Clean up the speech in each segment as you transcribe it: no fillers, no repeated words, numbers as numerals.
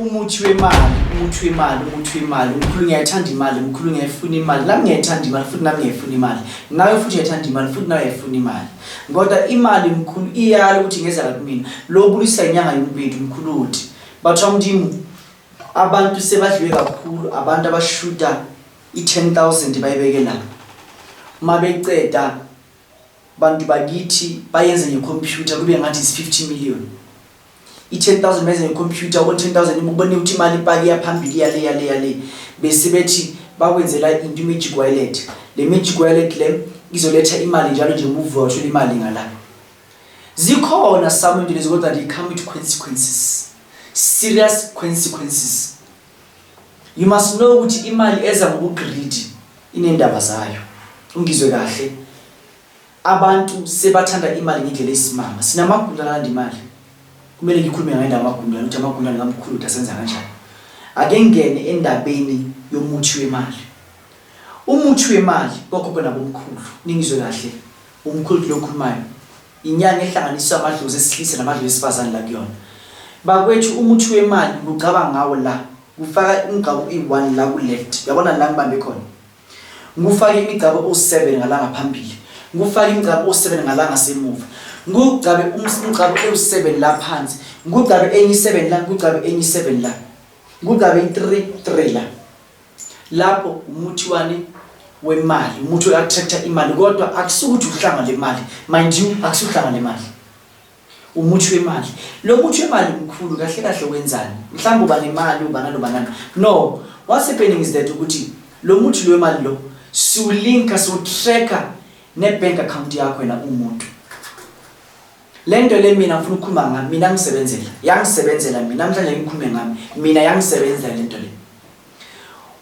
umuthi wemali, umkhulu ngiyayithanda imali, umkhulu ngiyayifuna imali, nami ngiyayithanda imali futhi nami ngiyayifuna imali. Nawe futhi uyayithanda imali futhi nawe uyayifuna imali. Ngoba imali mkhulu iyala ukuthi ngeza kumina. Lo bulisa inyanga Yompedi Mkhulu Hoti. Bathu mdimu abantu sebadliwe kakhulu, abantu abashuta i10,000 bayibeke la. Mabeceda bantu bakithi bayenze ngecomputer kube ngathi is 50 million. I10,000 benze ngecomputer ko 10,000 ubone ukuthi imali ipaki yaphambili yale bese bethi bakwenzela into magic wallet. Le magic wallet le izoletha imali njalo nje move wathola imali ngala. Zikhona some into lezo kodwa they come with consequences. Serious consequences. You must know ukuthi imali eza ngokugreedy inendaba zayo. Ungizwe kahle. Abantu sebathanda imali ngendlela esimanga. Sinamagundana landi imali. Kumele ngikhulume ngendaba amagundana ukuthi amagundana ngamkhulu ukuthi asenza kanjani. Ake ngene endabeni yomuthi wemali. Umuthi wemali okhokho nabomkhulu. Ningizwe kahle. Umkhulu lo khulumayo. Inyanga ehlanganiswa amadlozi esilisa namadlozi esifazane la kuyona. Bakwethu umuthi wemali ngicabanga ngawo la. Ufaka ingqabo i1 la ku left. Uyabona la ngibambe khona. Ngufaka imigcabo o7 ngala ngaphambili. Ngufaka imigcabo o7 ngala ngasemuva. Ngugcabe umgcabo e7 la phansi. Ngugcabe enye 7 la, ngugcabe enye 7 la. Ngugcabe i3 la. Lapho umuthi wani wemali, umuthi we-attractor imali kodwa akusukuthi uhlanga le mali. Mind you, akusuhlanga le mali. Umuthi wemali. Lo muthi wemali mkhulu kahle kahle wenzani? Mhlawumbe uba nemali ubana nobanana. No, what's happening is that ukuthi lo muthi lo wemali lo siulinka tracker ne bank account yakho wena umuntu. Lento le mina ngifuna ukukhuluma ngami, mina ngisebenzela. Yangisebenzela mina namhlanje ngikhulume ngami. Mina yangisebenzela lento le.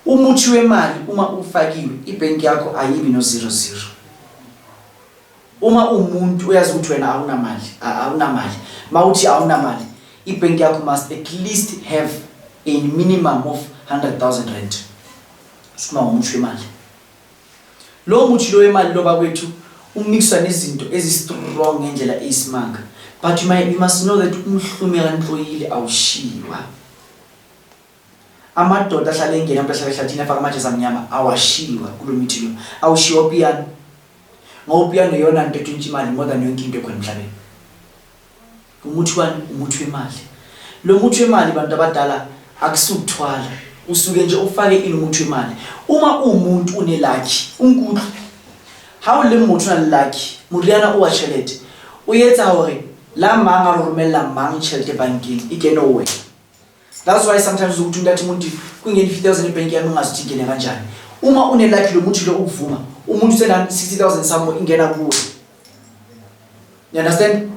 Umuthi wemali uma ufakiwe ibank yakho ayibi no 00. Uma umuntu uyazi ukuthi wena awunamali. Mawuthi awunamali, ibank yakho must at least have a minimum of 100,000 rand. Sima umuthi wemali. Lo muthi lo wemali lo bakwethu umixwa nezinto ezistrong ngendlela eyisimanga. But you must know that umhlume kanhloyile awushiwa. Amadoda ahlala engena ahlala ehlathini afaka amaje zamnyama awashiwa kulo mithi lo. Awushiwa piano. Ngoba piano yona into etshintshwa imali more than yonke into ekhona emhlabeni. Umuthi wemali. Lo muthi wemali bantu abadala akusukuthwala. Usuke nje ufake umuthi wemali. Uma umuntu unelakhi, unkulu. How le muthi unelakhi, muriana uwachelete. Uyetsa hore la manga romela manga chelete bankini ikene owe. That's why sometimes ukuthi ngathi umuntu kungeni 50,000 ebank yami ungazithi ngene kanjani. Uma unelakhi lo muthi lo ukuvuma, umuntu usena 60,000 somewhere ingena kuwe. You understand?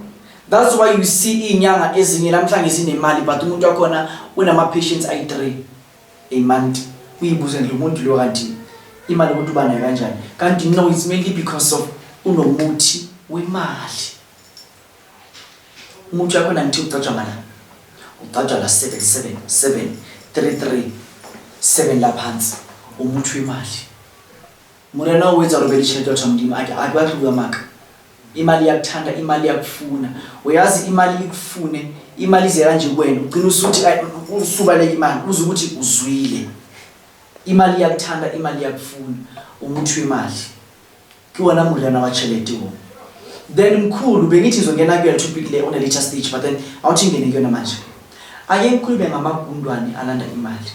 That's why you see inyanga ezinye namhlanje zinemali but umuntu wakhona unama patients ayi3 a month. Uyibuze lo muntu lo kanti imali umuntu banayo kanjani? Kanti no, it's mainly because of unomuthi wemali. Umuntu wakhona ngithi ucatshwa ngala. Ucatshwa la 7 7 la phansi. Umuthi wemali. Murena wenza robeli chelete othamdima akwakhuluka maka. Imali yakuthanda, imali yakufuna. Uyazi imali ikufune, imali ize kanje kuwena. Ugcina usuthi usubaleka imali, uze ukuthi uzwile. Imali yakuthanda, imali yakufuna. Umuthi wemali. Kuwona murena wachelete wo. Then mkhulu bengithi ngizongena kuyo topic le on a later stage but then awuthi ngene kuyona manje. Ake ngikhulume ngamagundwane alanda imali.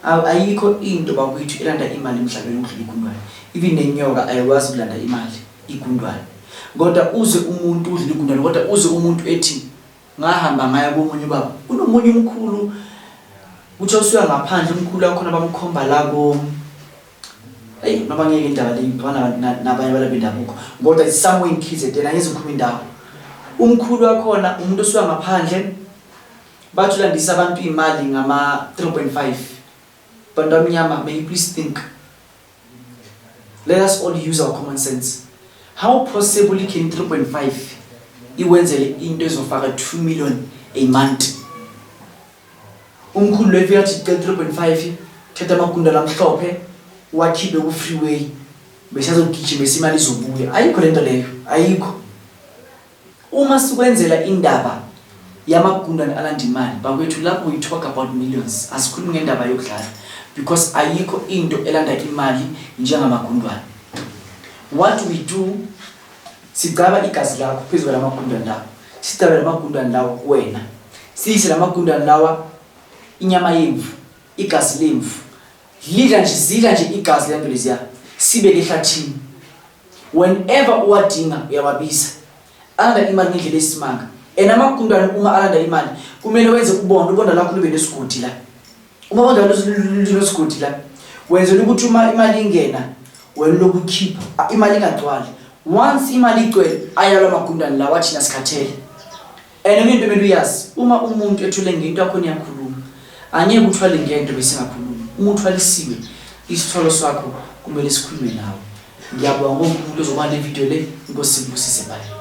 Ayikho into bakwethu elanda imali emhlabeni udlula igundwane. Even nenyoka ayikwazi ukulanda imali igundwane. Kodwa uze umuntu udlula igundwane kodwa uze umuntu ethi ngahamba ngaya komunye baba. Unomunye umkhulu uthi usuya ngaphandle umkhulu wakhona bamkhomba la ko. Noma ngeke indaba le ibona nabanye balabindabuko. Kodwa it's somewhere in KZN angeze ngikhuluma indawo. Umkhulu wakhona umuntu osuya ngaphandle bathulandisa abantu imali ngama 3.5. Bandamnyama, may you please think. Let us all use our common sense. How possible can 3.5 iwenzele into ezofaka 2 million a month? Umkhulu lefika athi 3.5 thatha amagunda lamhlophe wakhiphe ku freeway bese azogijima isimali izobuya. Ayikho lento leyo, ayikho. Uma sikwenzela indaba yamagundane alanda imali bakwethu lapho we talk about millions asikhulumi ngendaba yokudlala because ayikho into elanda imali njengamagundane. What we do sigaba igazi lakho phezulu lamagundane lawo sidabela amagundane lawo wena siyise lamagundane lawa inyama yemvu igazi lemvu zidla nje igazi lento leziya sibeke ehlathini whenever uwadinga uyawabisa alanda imali ngendlela esimanga amagundane uma alanda imali kumele wenze ubonda lakho lube nesigodi la uma ubonda lesigodi la wenze ukuthi uma imali ingena wena lokukhipha imali ingagcwali once imali igcwele ayala amagundane la wathi nasikhathele into kumele uyazi uma umuntu ethule ngento yakho niyakhuluma angeke uthwale ngento bese ngakhuluma umuntu walisiwe isitholo sakho kumele sikhulume nawe. Ngiyabonga umuntu ozoba le video le ngosibusise bye.